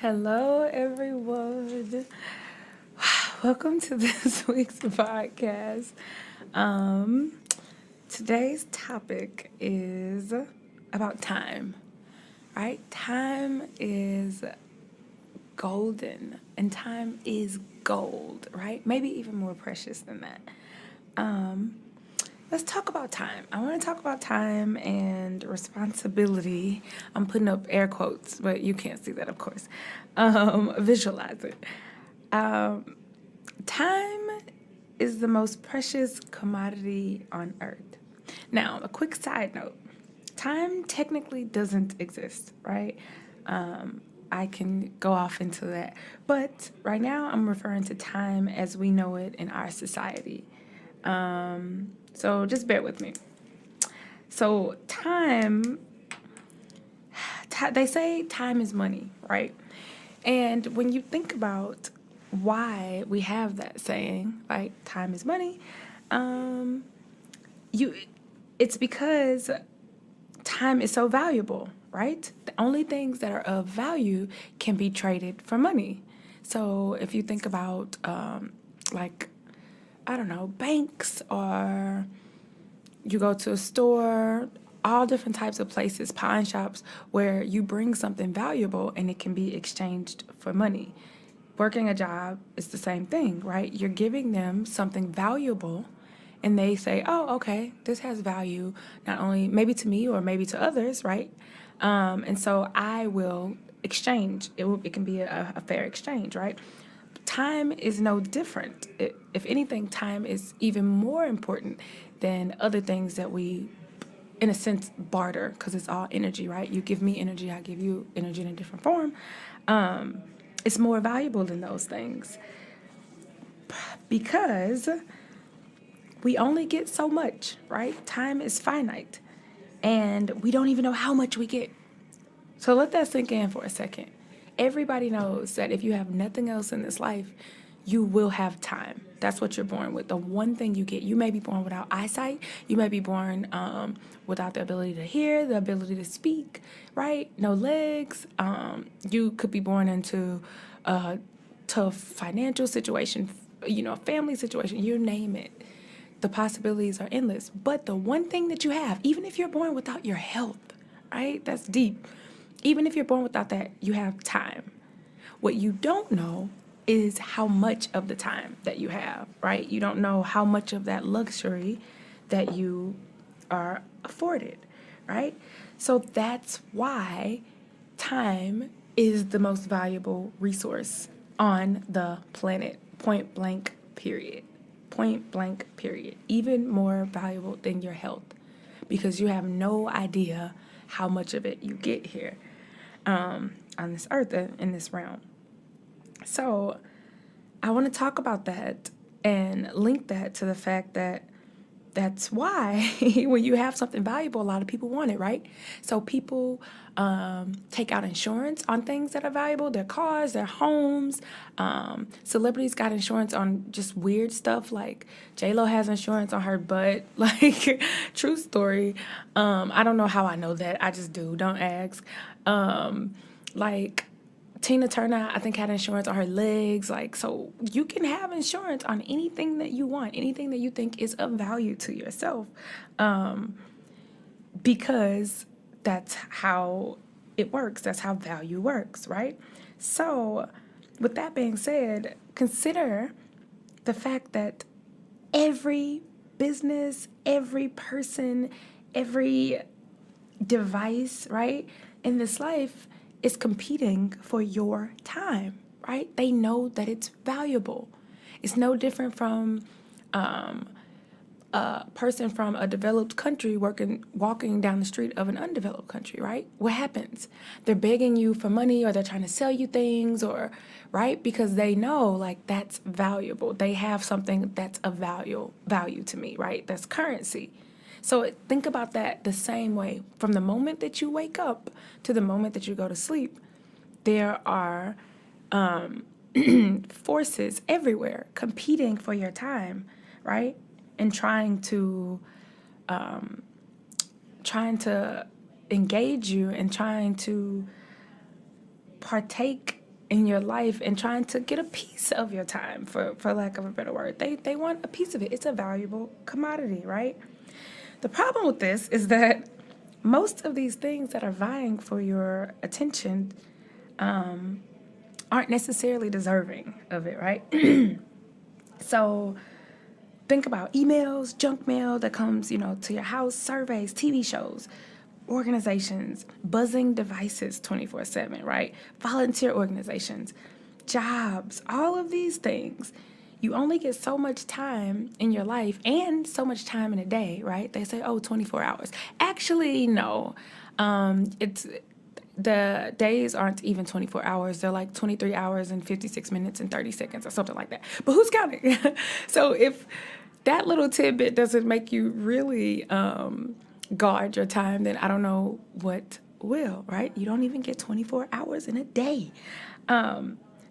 Hello, everyone. Welcome to this week's podcast. Um, Today's topic is about time, right? Time is golden, and time is gold, right? Maybe even more precious than that. Um, let's talk about time. I want to talk about time and responsibility. I'm putting up air quotes, but you can't see that, of course. Visualize it. Um, Time is the most precious commodity on earth. Now, a quick side note: time technically doesn't exist, right? I can go off into that. But right now, I'm referring to time as we know it in our society. So just bear with me. So, they say time is money, right? And when you think about why we have that saying, like time is money, um, you, it's because time is so valuable, right? The only things that are of value can be traded for money. So if you think about, like, I don't know, banks, or you go to a store, all different types of places, pawn shops, where you bring something valuable and it can be exchanged for money. Working a job is the same thing, right? You're giving them something valuable and they say, oh, okay, this has value, not only maybe to me or maybe to others, right? And so I will exchange. It can be a fair exchange, right? Time is no different. If anything, time is even more important than other things that we, in a sense, barter, because it's all energy, right? You give me energy, I give you energy in a different form. It's more valuable than those things because we only get so much, right? Time is finite, and we don't even know how much we get. So let that sink in for a second. Everybody knows that if you have nothing else in this life, you will have time. That's what you're born with. The one thing you get. You may be born without eyesight. You may be born without the ability to hear, the ability to speak, right? No legs. You could be born into a tough financial situation, family situation, you name it. The possibilities are endless. But the one thing that you have, even if you're born without your health, right? That's deep. Even if you're born without that, you have time. What you don't know is how much of the time that you have, right? You don't know how much of that luxury that you are afforded, right? So that's why time is the most valuable resource on the planet, point blank, period. Point blank, period. Even more valuable than your health because you have no idea how much of it you get here on this earth, in this realm. So I want to talk about that and link that to the fact that that's why when you have something valuable, a lot of people want it, right? So people take out insurance on things that are valuable, their cars, their homes. Celebrities got insurance on just weird stuff, like J-Lo has insurance on her butt. Like, true story. I don't know how I know that. I just do. Don't ask. Like, Tina Turner, I think, had insurance on her legs. Like, so you can have insurance on anything that you want, anything that you think is of value to yourself, because that's how it works. That's how value works, right? So, with that being said, consider the fact that every business, every person, every device, right, in this life is competing for your time, right? They know that it's valuable. It's no different from a person from a developed country walking down the street of an undeveloped country, right? What happens? They're begging you for money, or they're trying to sell you things, or, right? Because they know, like, that's valuable. They have something that's of value to me, right? That's currency. So think about that the same way. From the moment that you wake up to the moment that you go to sleep, there are forces everywhere competing for your time, right? And trying to engage you and trying to partake in your life and trying to get a piece of your time, for lack of a better word. They want a piece of it. It's a valuable commodity, right? The problem with this is that most of these things that are vying for your attention aren't necessarily deserving of it, right? So think about emails, junk mail that comes, to your house, surveys, TV shows, organizations, buzzing devices 24/7, right? Volunteer organizations, jobs, all of these things. You only get so much time in your life and so much time in a day, right? They say, oh, 24 hours. Actually, no. It's the days aren't even 24 hours. They're like 23 hours and 56 minutes and 30 seconds or something like that. But who's counting? So if that little tidbit doesn't make you really guard your time, then I don't know what will, right? You don't even get 24 hours in a day.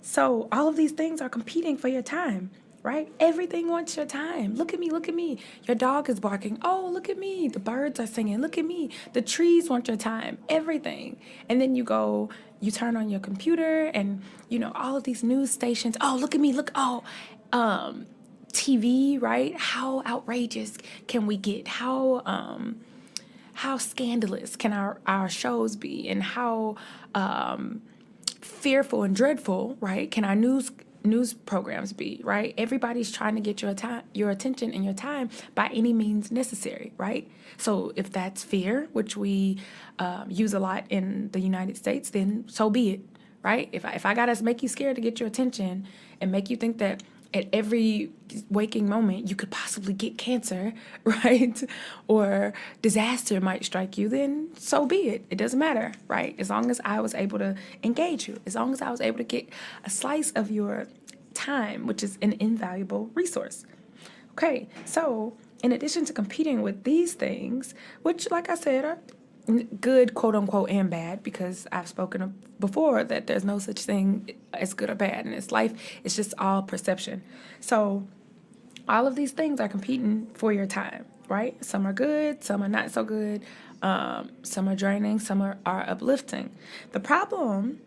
So all of these things are competing for your time, right? Everything wants your time. Look at me, look at me. Your dog is barking. Oh, look at me. The birds are singing. Look at me. The trees want your time. Everything. And then you turn on your computer and, all of these news stations. Oh, look at me. Look, TV, right? How outrageous can we get? How scandalous can our shows be? And how fearful and dreadful, right, can our news programs be, right? Everybody's trying to get your attention and your time by any means necessary, right? So if that's fear, which we use a lot in the United States, then so be it, right? If I gotta make you scared to get your attention and make you think that at every waking moment you could possibly get cancer, right? Or disaster might strike you, then so be it. It doesn't matter, right? As long as I was able to engage you, as long as I was able to get a slice of your time, which is an invaluable resource. Okay, so in addition to competing with these things, which, like I said, are good, quote unquote, and bad, because I've spoken before that there's no such thing as good or bad in this life. It's just all perception. So all of these things are competing for your time, right? Some are good, some are not so good, some are draining, some are uplifting. The problem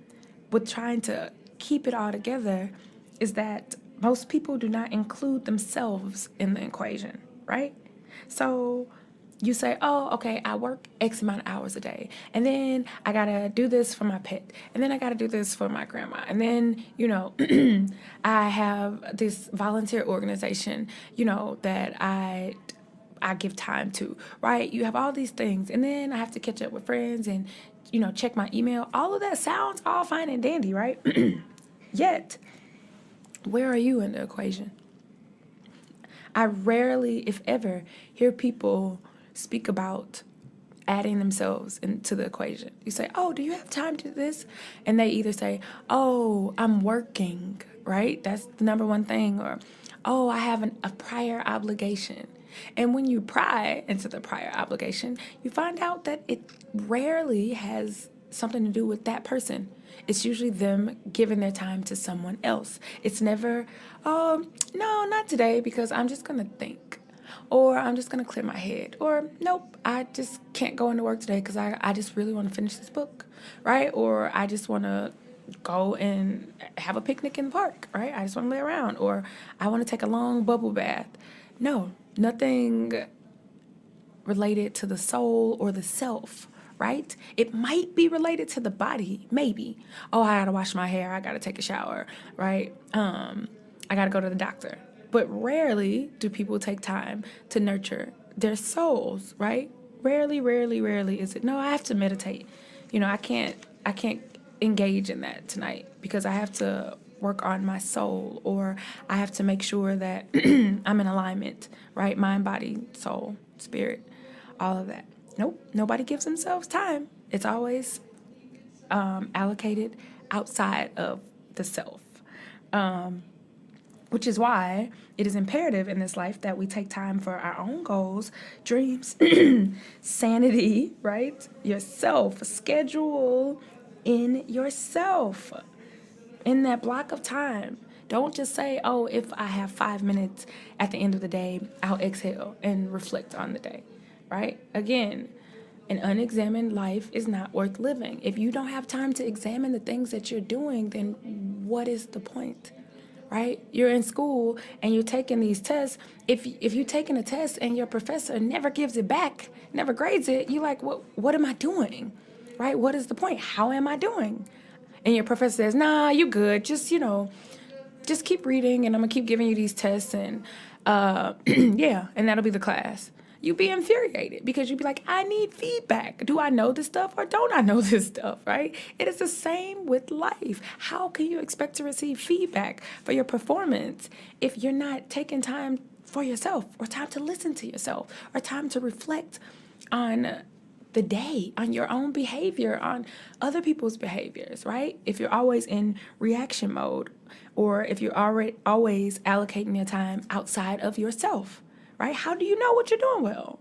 with trying to keep it all together is that most people do not include themselves in the equation, right? So you say, oh, okay, I work X amount of hours a day, and then I gotta do this for my pet, and then I gotta do this for my grandma, and then, I have this volunteer organization, that I give time to, right? You have all these things, and then I have to catch up with friends and, check my email. All of that sounds all fine and dandy, right? Yet, where are you in the equation? I rarely, if ever, hear people speak about adding themselves into the equation. You say, oh, do you have time to do this? And they either say, oh, I'm working, right? That's the number one thing. Or, oh, I have a prior obligation. And when you pry into the prior obligation, you find out that it rarely has something to do with that person. It's usually them giving their time to someone else. It's never, oh, no, not today because I'm just going to think. Or I'm just going to clear my head. Or, nope, I just can't go into work today because I just really want to finish this book, right? Or I just want to go and have a picnic in the park, right? I just want to lay around. Or I want to take a long bubble bath. No, nothing related to the soul or the self, right? It might be related to the body, maybe. Oh, I gotta wash my hair, I gotta take a shower, right? I gotta go to the doctor. But rarely do people take time to nurture their souls, right? Rarely is it, no, I have to meditate. I can't engage in that tonight because I have to work on my soul, or I have to make sure that I'm in alignment, right? Mind, body, soul, spirit, all of that. Nope, nobody gives themselves time. It's always allocated outside of the self, which is why it is imperative in this life that we take time for our own goals, dreams, sanity, right? Yourself, schedule in yourself in that block of time. Don't just say, oh, if I have 5 minutes at the end of the day, I'll exhale and reflect on the day, right? Again, An unexamined life is not worth living. If you don't have time to examine the things that you're doing, then what is the point? Right? You're in school and you're taking these tests. If you're taking a test and your professor never gives it back, never grades it, you're like, what am I doing? Right? What is the point? How am I doing? And your professor says, nah, you good. Just keep reading and I'm gonna keep giving you these tests and yeah, and that'll be the class. You'd be infuriated because you'd be like, I need feedback. Do I know this stuff or don't I know this stuff, right? It is the same with life. How can you expect to receive feedback for your performance if you're not taking time for yourself or time to listen to yourself or time to reflect on the day, on your own behavior, on other people's behaviors, right? If you're always in reaction mode or if you're already always allocating your time outside of yourself, right? How do you know what you're doing well?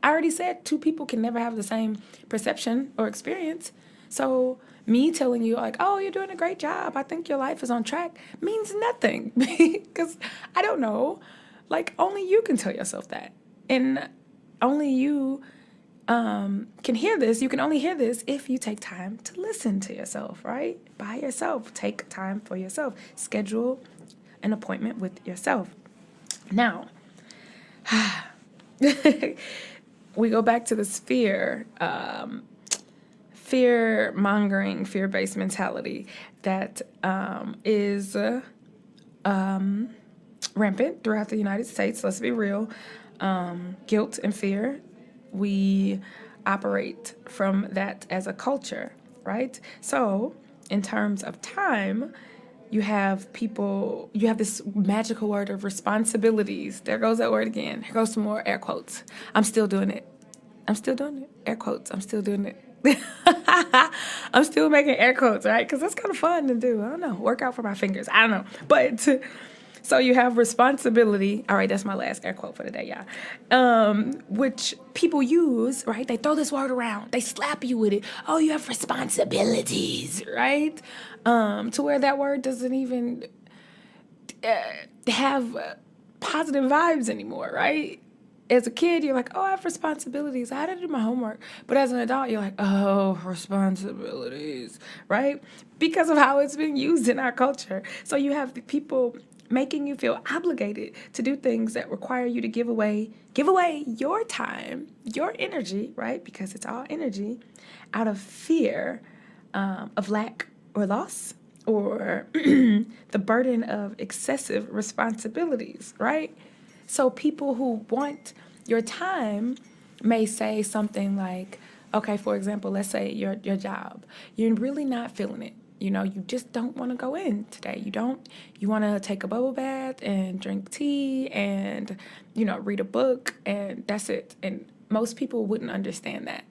I already said two people can never have the same perception or experience. So me telling you like, oh, you're doing a great job, I think your life is on track, means nothing because I don't know. Like only you can tell yourself that. And only you can hear this. You can only hear this if you take time to listen to yourself, right? By yourself. Take time for yourself. Schedule an appointment with yourself. Now, we go back to this fear-mongering, fear-based mentality that is rampant throughout the United States. Let's be real. Guilt and fear. We operate from that as a culture, right? So, in terms of time, you have this magical word of responsibilities. There goes that word again. Here goes some more air quotes. I'm still doing it. Air quotes. I'm still doing it. I'm still making air quotes, right? Because that's kind of fun to do. I don't know. Work out for my fingers. I don't know. But so you have responsibility. All right, that's my last air quote for the day, y'all. Which people use, right? They throw this word around. They slap you with it. Oh, you have responsibilities, right? To where that word doesn't even have positive vibes anymore, right? As a kid, you're like, oh, I have responsibilities. I had to do my homework. But as an adult, you're like, oh, responsibilities, right? Because of how it's been used in our culture. So you have the people making you feel obligated to do things that require you to give away your time, your energy, right? Because it's all energy, out of fear of lack or loss or the burden of excessive responsibilities, right? So people who want your time may say something like, okay, for example, let's say your job, you're really not feeling it. You know, you just don't want to go in today. You want to take a bubble bath and drink tea and, read a book and that's it. And most people wouldn't understand that.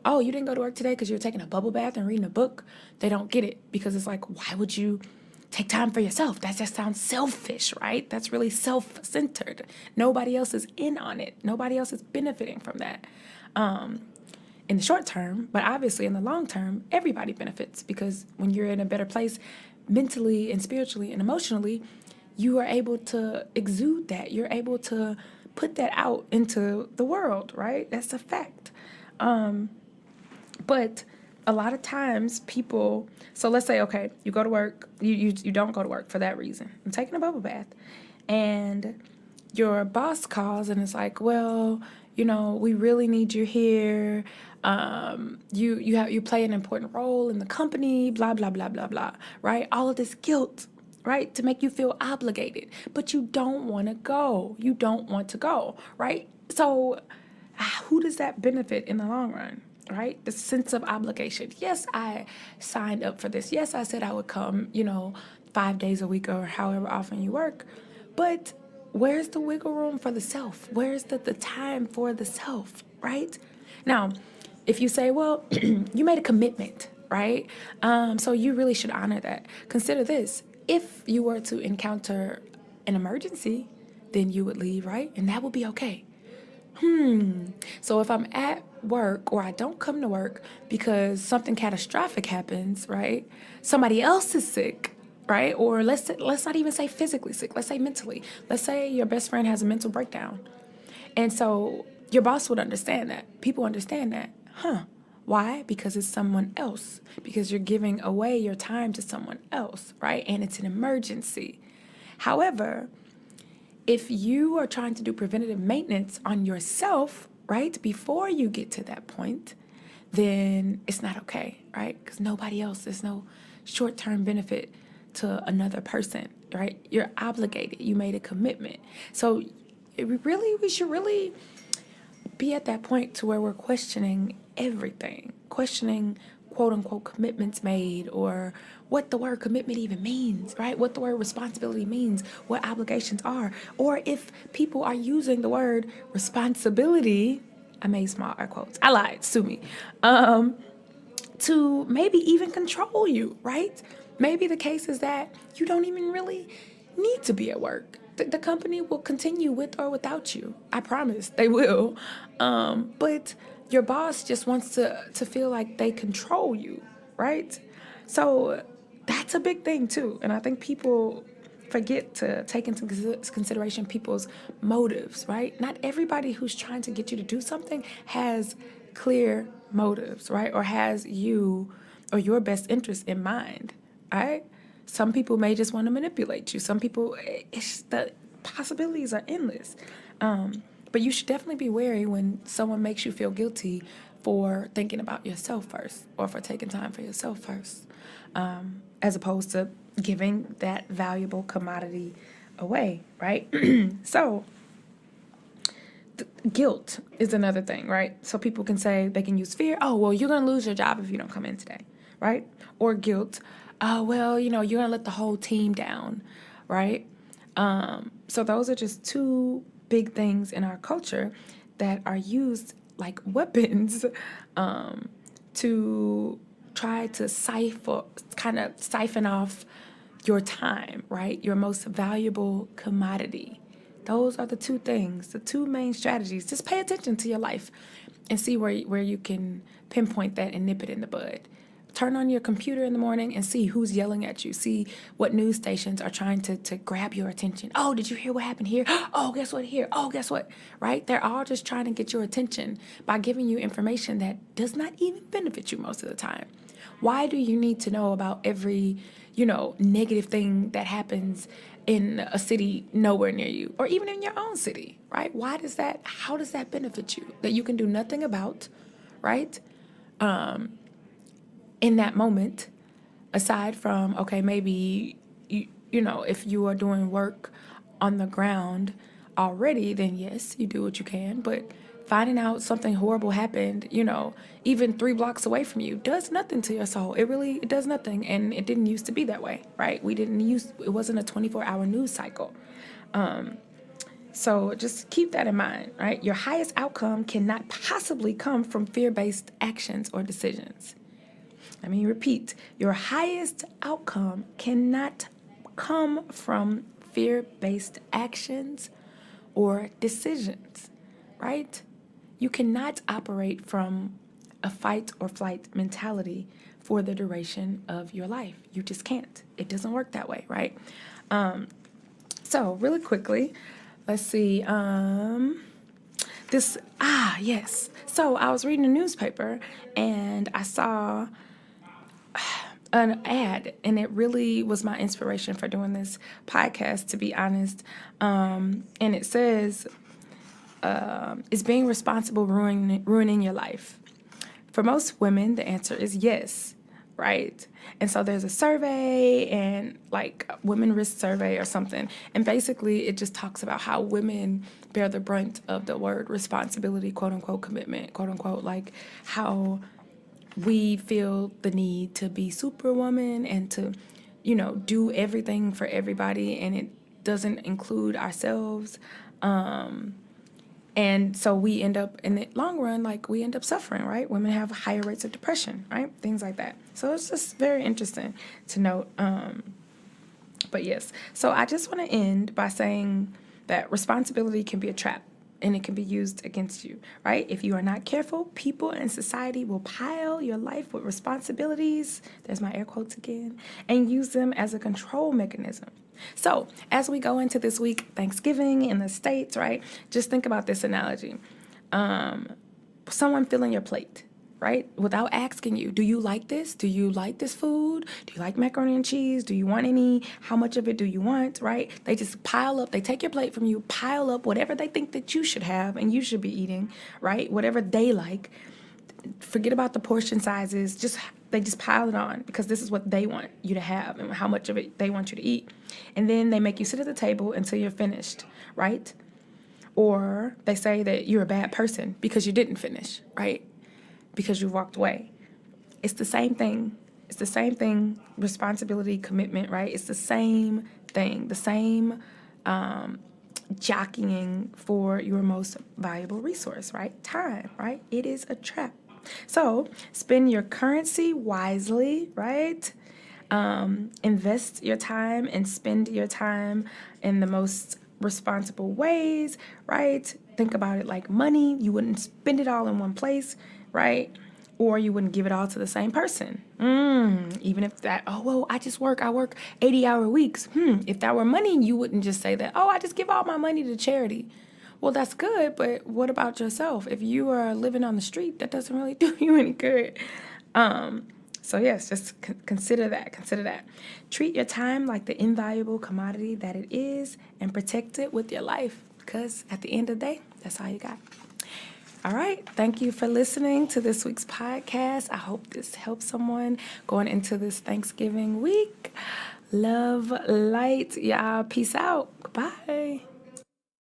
Oh, you didn't go to work today because you're taking a bubble bath and reading a book. They don't get it because it's like, why would you take time for yourself? That just sounds selfish, right? That's really self-centered. Nobody else is in on it. Nobody else is benefiting from that. In the short term, but obviously in the long term, everybody benefits because when you're in a better place mentally and spiritually and emotionally, you are able to exude that. You're able to put that out into the world, right? That's a fact. But a lot of times people, so let's say, okay, you go to work, you don't go to work for that reason. I'm taking a bubble bath. And your boss calls and it's like, well, we really need you here. You play an important role in the company, blah, blah, blah, blah, blah, right? All of this guilt, right? To make you feel obligated, but you don't want to go. You don't want to go, right? So who does that benefit in the long run? Right? The sense of obligation. Yes, I signed up for this. Yes, I said I would come, 5 days a week or however often you work. But where's the wiggle room for the self? Where's the time for the self, right? Now, if you say, well, you made a commitment, right? So you really should honor that. Consider this. If you were to encounter an emergency, then you would leave, right? And that would be okay. So if I'm at work or I don't come to work because something catastrophic happens, right? Somebody else is sick, right? Or let's not even say physically sick. Let's say mentally. Let's say your best friend has a mental breakdown. And so your boss would understand that. People understand that. Why? Because it's someone else. Because you're giving away your time to someone else, right? And it's an emergency. However, if you are trying to do preventative maintenance on yourself, right, before you get to that point, then it's not okay, right? Because nobody else, there's no short-term benefit to another person, right? You're obligated. You made a commitment. So we should really be at that point to where we're questioning everything, questioning quote unquote commitments made, or what the word commitment even means, right? What the word responsibility means, what obligations are, or if people are using the word responsibility, I made small air quotes, I lied, sue me, to maybe even control you, right? Maybe the case is that you don't even really need to be at work. The company will continue with or without you. I promise they will. But your boss just wants to feel like they control you, right? So that's a big thing too. And I think people forget to take into consideration people's motives, right? Not everybody who's trying to get you to do something has clear motives, right? Or has you or your best interest in mind, right? Some people may just want to manipulate you. Some people, the possibilities are endless. But you should definitely be wary when someone makes you feel guilty for thinking about yourself first, or for taking time for yourself first, as opposed to giving that valuable commodity away, right? So, guilt is another thing, right? So people can say, they can use fear. Oh, well, you're going to lose your job if you don't come in today, right? Or guilt. Oh, well, you're going to let the whole team down, right? So those are just two big things in our culture that are used like weapons to try to siphon off your time, right? Your most valuable commodity. Those are the two things, the two main strategies. Just pay attention to your life and see where you can pinpoint that and nip it in the bud. Turn on your computer in the morning and see who's yelling at you. See what news stations are trying to grab your attention. Oh, did you hear what happened here? Oh, guess what here? Oh, guess what? Right? They're all just trying to get your attention by giving you information that does not even benefit you most of the time. Why do you need to know about every, negative thing that happens in a city nowhere near you, or even in your own city, right? How does that benefit you that you can do nothing about, right? In that moment, aside from, okay, maybe, if you are doing work on the ground already, then yes, you do what you can. But finding out something horrible happened, even 3 blocks away from you, does nothing to your soul. It does nothing. And it didn't used to be that way, right? It wasn't a 24-hour news cycle. So just keep that in mind, right? Your highest outcome cannot possibly come from fear-based actions or decisions. Let me repeat, your highest outcome cannot come from fear-based actions or decisions, right? You cannot operate from a fight or flight mentality for the duration of your life. You just can't. It doesn't work that way, right? So really quickly, let's see. Yes. So I was reading a newspaper and I saw an ad, and it really was my inspiration for doing this podcast, to be honest. And it says, is being responsible ruining your life? For most women, the answer is yes, right? And so there's a survey, and like women risk survey or something. And basically it just talks about how women bear the brunt of the word responsibility, quote unquote, commitment, quote unquote, like how we feel the need to be superwoman and to, do everything for everybody, and it doesn't include ourselves. And so we end up, in the long run, like we end up suffering, right? Women have higher rates of depression, right? Things like that. So it's just very interesting to note. But yes, so I just want to end by saying that responsibility can be a trap, and it can be used against you, right? If you are not careful, people and society will pile your life with responsibilities, there's my air quotes again, and use them as a control mechanism. So as we go into this week, Thanksgiving in the States, right? Just think about this analogy. Someone filling your plate, right? Without asking you, do you like this? Do you like this food? Do you like macaroni and cheese? Do you want any? How much of it do you want, right? They just pile up, they take your plate from you, pile up whatever they think that you should have and you should be eating, right? Whatever they like. Forget about the portion sizes. They just pile it on because this is what they want you to have and how much of it they want you to eat. And then they make you sit at the table until you're finished, right? Or they say that you're a bad person because you didn't finish, right? Because you walked away. It's the same thing. It's the same thing. Responsibility, commitment, right? It's the same thing. The same jockeying for your most valuable resource, right? Time, right? It is a trap. So spend your currency wisely, right? Invest your time and spend your time in the most responsible ways, right? Think about it like money. You wouldn't spend it all in one place, right? Or you wouldn't give it all to the same person. Even if that, oh, well, I work 80-hour weeks. If that were money, you wouldn't just say that, oh, I just give all my money to charity. Well, that's good, but what about yourself? If you are living on the street, that doesn't really do you any good. So yes, just consider that. Consider that. Treat your time like the invaluable commodity that it is and protect it with your life because at the end of the day, that's all you got. All right. Thank you for listening to this week's podcast. I hope this helps someone going into this Thanksgiving week. Love, light. Y'all, peace out. Goodbye.